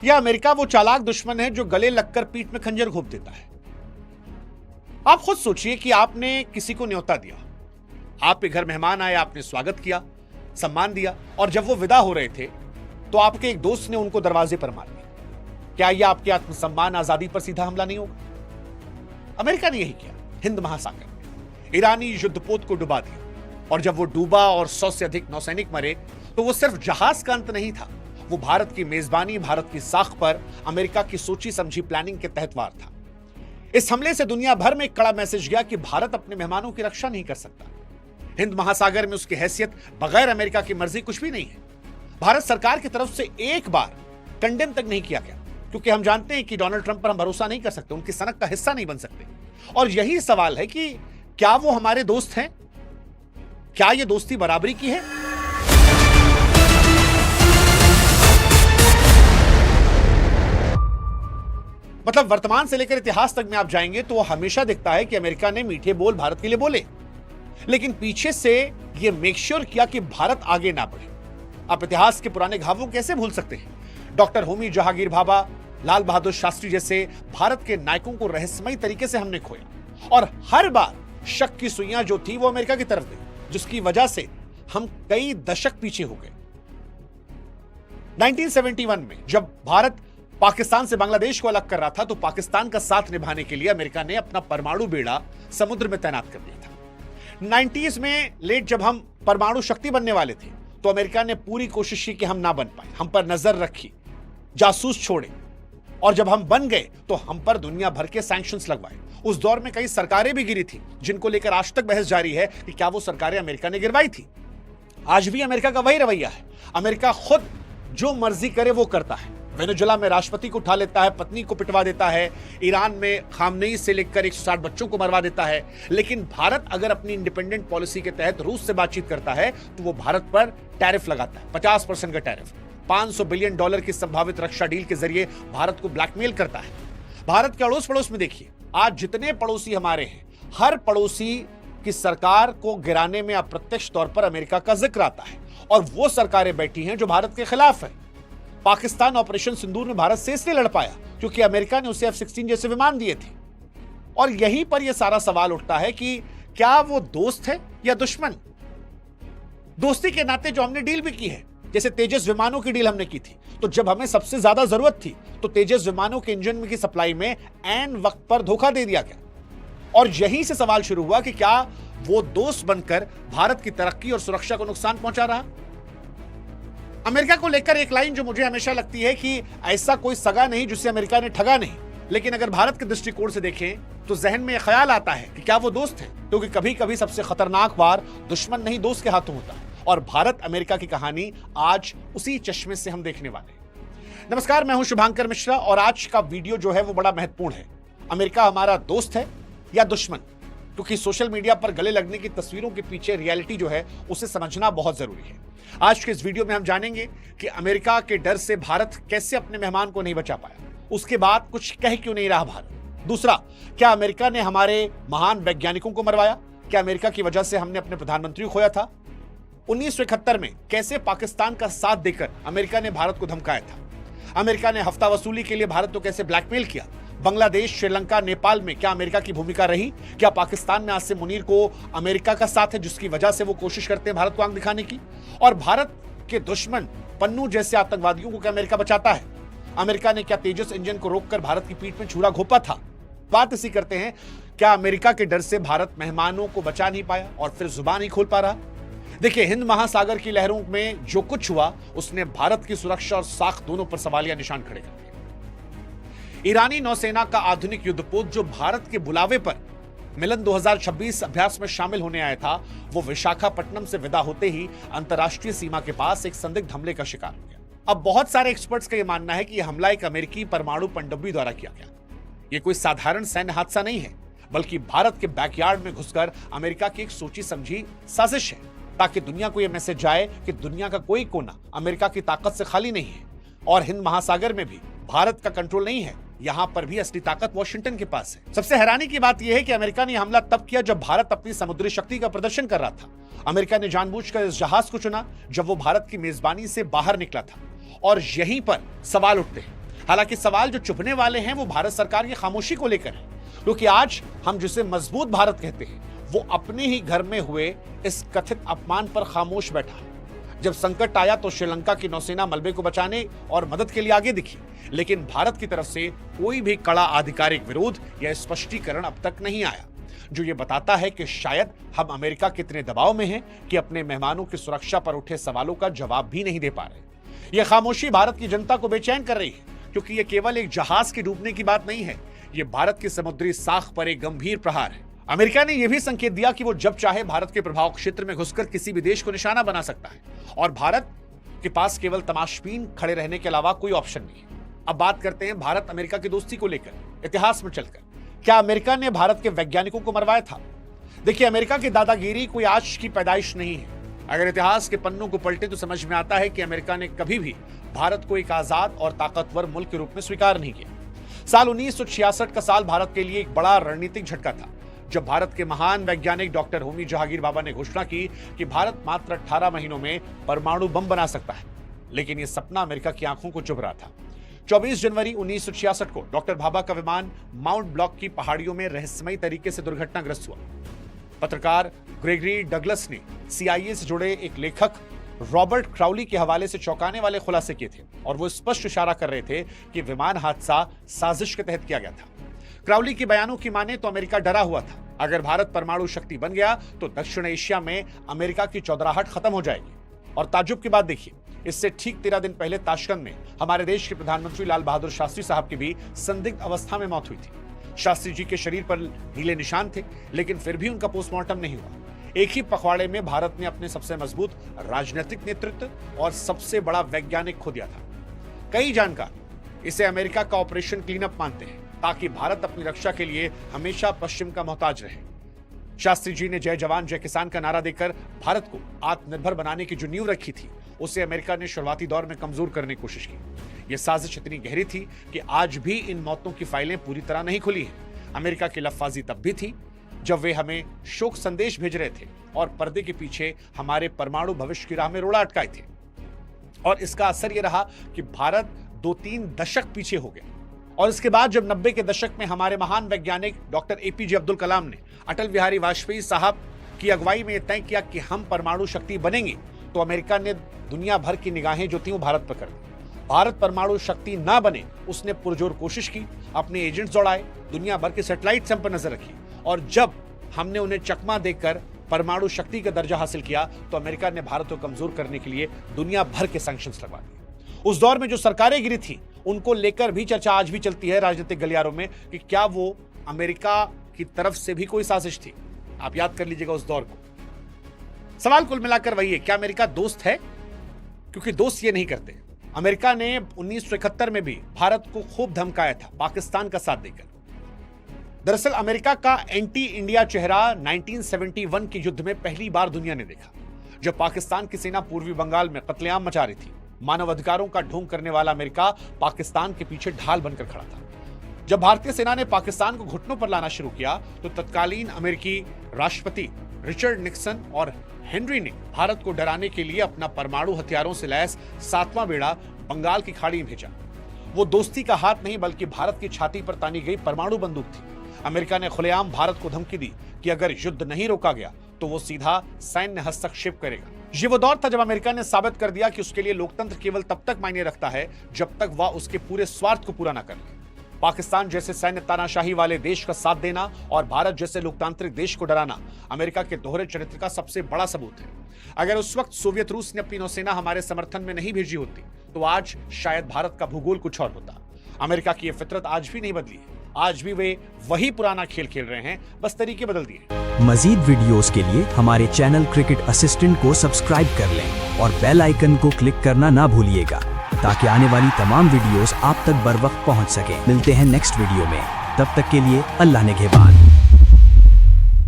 या अमेरिका वो चालाक दुश्मन है जो गले लगकर पीठ में खंजर घोंप देता है? आप खुद सोचिए कि आपने किसी को न्योता दिया, आपके घर मेहमान आए, आपने स्वागत किया, सम्मान दिया, और जब वो विदा हो रहे थे तो आपके एक दोस्त ने उनको दरवाजे पर मार दिया। क्या यह आपके आत्मसम्मान, आजादी पर सीधा हमला नहीं होगा? अमेरिका ने यही किया। हिंद महासागर में ईरानी युद्धपोत को डुबा दिया, और जब वो डूबा और 100 से अधिक नौसैनिक मरे तो वो सिर्फ जहाज का अंत नहीं था, वो भारत की मेजबानी, भारत की साख पर अमेरिका की सोची समझी प्लानिंग के तहत वार था। इस हमले से दुनिया भर में एक कड़ा मैसेज गया कि भारत अपने मेहमानों की रक्षा नहीं कर सकता। हिंद महासागर में उसकी हैसियत बगैर अमेरिका की मर्जी कुछ भी नहीं है। भारत सरकार की तरफ से एक बार कंडेम तक नहीं किया गया, क्योंकि हम जानते हैं कि डोनाल्ड ट्रंप पर हम भरोसा नहीं कर सकते, उनकी सनक का हिस्सा नहीं बन सकते। और यही सवाल है कि क्या वो हमारे दोस्त हैं? क्या ये दोस्ती बराबरी की है? मतलब वर्तमान से लेकर इतिहास तक में आप जाएंगे तो वो हमेशा दिखता है कि अमेरिका ने मीठे बोल भारत के लिए बोले, लेकिन पीछे से ये मेक श्योर किया कि भारत आगे ना बढ़े। आप इतिहास के पुराने घावों कैसे भूल सकते हैं? डॉक्टर होमी जहांगीर भाभा, लाल बहादुर शास्त्री जैसे भारत के नायकों को रहस्यमयी तरीके से हमने खोया, और हर बार शक की सुइयां जो थी वो अमेरिका की तरफ गई, जिसकी वजह से हम कई दशक पीछे हो गए। 1971 में जब भारत पाकिस्तान से बांग्लादेश को अलग कर रहा था तो पाकिस्तान का साथ निभाने के लिए अमेरिका ने अपना परमाणु बेड़ा समुद्र में तैनात कर दिया था। 90s में लेट जब हम परमाणु शक्ति बनने वाले थे तो अमेरिका ने पूरी कोशिश की कि हम ना बन पाए, हम पर नजर रखी, जासूस छोड़े, और जब हम बन गए तो हम पर दुनिया भर के सैंक्शंस लगवाए। उस दौर में कई सरकारें भी गिरी थी, जिनको लेकर आज तक बहस जारी है कि क्या वो सरकारें अमेरिका ने गिरवाई थी। आज भी अमेरिका का वही रवैया है। अमेरिका खुद जो मर्जी करे वो करता है। वेनेजुएला में राष्ट्रपति को उठा लेता है, पत्नी को पिटवा देता है, ईरान में खामनेई से लेकर 160 बच्चों को मरवा देता है। लेकिन भारत अगर अपनी इंडिपेंडेंट पॉलिसी के तहत रूस से बातचीत करता है तो वो भारत पर टैरिफ लगाता है, 50% का टैरिफ। $500 बिलियन की संभावित रक्षा डील के जरिए भारत को ब्लैकमेल करता है। भारत के अड़ोस पड़ोस में देखिए, आज जितने पड़ोसी हमारे हैं, हर पड़ोसी की सरकार को गिराने में अप्रत्यक्ष तौर पर अमेरिका का जिक्र आता है, और वो सरकारें बैठी हैं जो भारत के खिलाफ है। पाकिस्तान ऑपरेशन सिंदूर में भारत से इसलिए लड़ पाया क्योंकि अमेरिका ने उसे F-16 जैसे विमान दिए थे। और यहीं पर यह सारा सवाल उठता है कि क्या वो दोस्त है या दुश्मन? दोस्ती के नाते जो हमने डील भी की है, जैसे तेजस विमानों की डील हमने की थी, तो जब हमें सबसे ज्यादा जरूरत थी तो तेजस विमानों के इंजन की सप्लाई में ऐन वक्त पर धोखा दे दिया गया। और यहीं से सवाल शुरू हुआ कि क्या वो दोस्त बनकर भारत की तरक्की और सुरक्षा को नुकसान पहुंचा रहा? अमेरिका को लेकर एक लाइन जो मुझे हमेशा लगती है कि ऐसा कोई सगा नहीं जिसे अमेरिका ने ठगा नहीं। लेकिन अगर भारत के दृष्टिकोण से देखें तो जहन में ख्याल आता है कि क्या वो दोस्त हैं, क्योंकि कभी कभी सबसे खतरनाक वार दुश्मन नहीं दोस्त के हाथों होता है। और भारत अमेरिका की कहानी आज उसी चश्मे से हम देखने वाले हैं। नमस्कार, मैं हूं शुभांकर मिश्रा, और आज का वीडियो जो है वो बड़ा महत्वपूर्ण है। अमेरिका हमारा दोस्त है या दुश्मन? क्योंकि सोशल मीडिया पर गले लगने की तस्वीरों के पीछे रियलिटी जो है उसे समझना बहुत जरूरी है। आज के इस वीडियो में हम जानेंगे कि अमेरिका के डर से भारत कैसे अपने मेहमान को नहीं बचा पाया, उसके बाद कुछ कह क्यों नहीं रहा भारत। दूसरा, क्या अमेरिका ने हमारे महान वैज्ञानिकों को मरवाया? क्या अमेरिका की वजह से हमने अपने प्रधानमंत्री को खोया था? 1971 में कैसे पाकिस्तान का साथ देकर अमेरिका ने भारत को धमकाया था? अमेरिका ने हफ्ता वसूली के लिए भारत को कैसे ब्लैकमेल किया? बांग्लादेश, श्रीलंका, नेपाल में क्या अमेरिका की भूमिका रही? क्या पाकिस्तान में आसिम मुनीर को अमेरिका का साथ है, जिसकी वजह से वो कोशिश करते हैं भारत को आंख दिखाने की? और भारत के दुश्मन पन्नू जैसे आतंकवादियों को क्या अमेरिका बचाता है? अमेरिका ने क्या तेजस इंजन को रोककर भारत की पीठ में छुरा घोंपा था? बात इसी करते हैं, क्या अमेरिका के डर से भारत मेहमानों को बचा नहीं पाया और फिर जुबान ही खोल पा रहा? देखिए, हिंद महासागर की लहरों में जो कुछ हुआ उसने भारत की सुरक्षा और साख दोनों पर सवालिया निशान खड़े कर दिए। ईरानी नौसेना का आधुनिक युद्धपोत जो भारत के बुलावे पर मिलन 2026 अभ्यास में शामिल होने आया था, वो विशाखापट्टनम से विदा होते ही अंतर्राष्ट्रीय सीमा के पास एक संदिग्ध हमले का शिकार हो गया। अब बहुत सारे एक्सपर्ट्स का यह मानना है कि यह हमला एक अमेरिकी परमाणु पनडुब्बी द्वारा किया गया। यह कोई साधारण सैन्य हादसा नहीं है, बल्कि भारत के बैकयार्ड में घुसकर अमेरिका की एक सोची समझी साजिश है, ताकि दुनिया को यह मैसेज जाए कि दुनिया का कोई कोना अमेरिका की ताकत से खाली नहीं है, और हिंद महासागर में भी भारत का कंट्रोल नहीं है। यहां पर भी असली ताकत वॉशिंगटन के पास है। सबसे हैरानी की बात यह है कि अमेरिका ने हमला तब किया जब भारत अपनी समुद्री शक्ति का प्रदर्शन कर रहा था। अमेरिका ने जानबूझकर इस जहाज को चुना जब वो भारत की मेजबानी से बाहर निकला था। और यहीं पर सवाल उठते हैं, हालांकि सवाल जो चुभने वाले हैं वो भारत सरकार की खामोशी को लेकर है, क्योंकि आज हम जिसे मजबूत भारत कहते हैं वो अपने ही घर में हुए इस कथित अपमान पर खामोश बैठा है। जब संकट आया तो श्रीलंका की नौसेना मलबे को बचाने और मदद के लिए आगे दिखी, लेकिन भारत की तरफ से कोई भी कड़ा आधिकारिक विरोध या स्पष्टीकरण अब तक नहीं आया, जो ये बताता है कि शायद हम अमेरिका के इतने दबाव में हैं कि अपने मेहमानों की सुरक्षा पर उठे सवालों का जवाब भी नहीं दे पा रहे। यह खामोशी भारत की जनता को बेचैन कर रही है, क्योंकि यह केवल एक जहाज के डूबने की बात नहीं है, यह भारत की समुद्री साख पर एक गंभीर प्रहार है। अमेरिका ने यह भी संकेत दिया कि वो जब चाहे भारत के प्रभाव क्षेत्र में घुसकर किसी भी देश को निशाना बना सकता है और भारत के पास केवल तमाशबीन खड़े रहने के अलावा कोई ऑप्शन नहीं है। अब बात करते हैं भारत अमेरिका की दोस्ती को लेकर इतिहास में चलकर। क्या अमेरिका ने भारत के वैज्ञानिकों को मरवाया था? देखिए, अमेरिका की दादागिरी कोई आज की पैदाइश नहीं है। अगर इतिहास के पन्नों को पलटे तो समझ में आता है कि अमेरिका ने कभी भी भारत को एक आजाद और ताकतवर मुल्क के रूप में स्वीकार नहीं किया। साल 1966 का साल भारत के लिए एक बड़ा रणनीतिक झटका था, जब भारत के महान वैज्ञानिक डॉक्टर होमी जहांगीर बाबा ने घोषणा की कि भारत मात्र 18 महीनों में परमाणु बम बना सकता है। लेकिन यह सपना अमेरिका की आंखों को चुभ रहा था। 24 जनवरी 1966 को डॉक्टर भाभा का विमान माउंट ब्लॉक की पहाड़ियों में रहस्यमयी तरीके से दुर्घटनाग्रस्त हुआ। पत्रकार ग्रेगरी डगलस ने CIA से जुड़े एक लेखक रॉबर्ट क्राउली के हवाले से चौंकाने वाले खुलासे किए थे और वो स्पष्ट इशारा कर रहे थे कि विमान हादसा साजिश के तहत किया गया था। क्राउली के बयानों की माने तो अमेरिका डरा हुआ था, अगर भारत परमाणु शक्ति बन गया तो दक्षिण एशिया में अमेरिका की चौधराहट खत्म हो जाएगी। और ताज्जुब की बात देखिए, इससे ठीक 13 दिन पहले ताशकंद में हमारे देश के प्रधानमंत्री लाल बहादुर शास्त्री साहब की भी संदिग्ध अवस्था में मौत हुई थी। शास्त्री जी के शरीर पर नीले निशान थे, लेकिन फिर भी उनका पोस्टमार्टम नहीं हुआ। एक ही पखवाड़े में भारत ने अपने सबसे मजबूत राजनीतिक नेतृत्व और सबसे बड़ा वैज्ञानिक खो दिया था। कई जानकार इसे अमेरिका का ऑपरेशन क्लीनअप मानते हैं, ताकि भारत अपनी रक्षा के लिए हमेशा पश्चिम का मोहताज रहे। शास्त्री जी ने जय जवान जय किसान का नारा देकर भारत को आत्मनिर्भर बनाने की जो नींव रखी थी, उसे अमेरिका ने शुरुआती दौर में कमजोर करने की कोशिश की। यह साजिश इतनी गहरी थी कि आज भी इन मौतों की फाइलें पूरी तरह नहीं खुली हैं। अमेरिका की लफाजी तब भी थी जब वे हमें शोक संदेश भेज रहे थे और पर्दे के पीछे हमारे परमाणु भविष्य की राह में रोड़ा अटकाए थे। और इसका असर यह रहा कि भारत 2-3 दशक पीछे हो गया। और इसके बाद जब 90 के दशक में हमारे महान वैज्ञानिक डॉक्टर APJ अब्दुल कलाम ने अटल बिहारी वाजपेयी साहब की अगुवाई में यह तय किया कि हम परमाणु शक्ति बनेंगे, तो अमेरिका ने दुनिया भर की निगाहें जो थी वो भारत पर कर दी। भारत परमाणु शक्ति ना बने, उसने पुरजोर कोशिश की, अपने एजेंट्स दौड़ाए, दुनिया भर के सैटेलाइट हम पर नजर रखी, और जब हमने उन्हें चकमा देकर परमाणु शक्ति का दर्जा हासिल किया तो अमेरिका ने भारत को कमजोर करने के लिए दुनिया भर के सैंक्शंस लगवा दिए। उस दौर में जो सरकारें गिरी थी, उनको लेकर भी चर्चा आज भी चलती है राजनीतिक गलियारों में कि क्या वो अमेरिका की तरफ से भी कोई साजिश थी। आप याद कर लीजिएगा उस दौर को। सवाल कुल मिलाकर वही है, क्या अमेरिका दोस्त है? क्योंकि दोस्त ये नहीं करते। अमेरिका ने 1971 में भी भारत को खूब धमकाया था, पाकिस्तान का साथ देकर। दरअसल अमेरिका का एंटी इंडिया चेहरा 1971 के युद्ध में पहली बार दुनिया ने देखा, जब पाकिस्तान की सेना पूर्वी बंगाल में कत्लेआम मचा रही थी। मानवाधिकारों का ढोंग करने वाला अमेरिका पाकिस्तान के पीछे ढाल बनकर खड़ा था। जब भारतीय सेना ने पाकिस्तान को घुटनों पर लाना शुरू किया तो तत्कालीन अमेरिकी राष्ट्रपति रिचर्ड निक्सन और हेनरी ने भारत को डराने के लिए अपना परमाणु हथियारों से लैस 7वां बेड़ा बंगाल की खाड़ी में भेजा। वो दोस्ती का हाथ नहीं, बल्कि भारत की छाती पर तानी गई परमाणु बंदूक थी। अमेरिका ने खुलेआम भारत को धमकी दी कि अगर युद्ध नहीं रोका गया तो वो सीधा सैन्य हस्तक्षेप करेगा। ये वो दौर था जब अमेरिका ने साबित कर दिया कि उसके लिए लोकतंत्र केवल तब तक मायने रखता है जब तक वह उसके पूरे स्वार्थ को पूरा न कर ले। पाकिस्तान जैसे सैन्य तानाशाही वाले देश का साथ देना और भारत जैसे लोकतांत्रिक देश को डराना अमेरिका के दोहरे चरित्र का सबसे बड़ा सबूत है। अगर उस वक्त सोवियत रूस ने अपनी नौसेना हमारे समर्थन में नहीं भेजी होती तो आज शायद भारत का भूगोल कुछ और होता। अमेरिका की यह फितरत आज भी नहीं बदली है। आज भी वे वही पुराना खेल खेल रहे हैं, बस तरीके बदल दिए। मजीद वीडियोस के लिए हमारे चैनल क्रिकेट असिस्टेंट को सब्सक्राइब कर लें और बेल आइकन को क्लिक करना ना भूलिएगा, ताकि आने वाली तमाम वीडियोस आप तक बर वक्त पहुंच सके। मिलते हैं नेक्स्ट वीडियो में, तब तक के लिए अल्लाह निगहबान।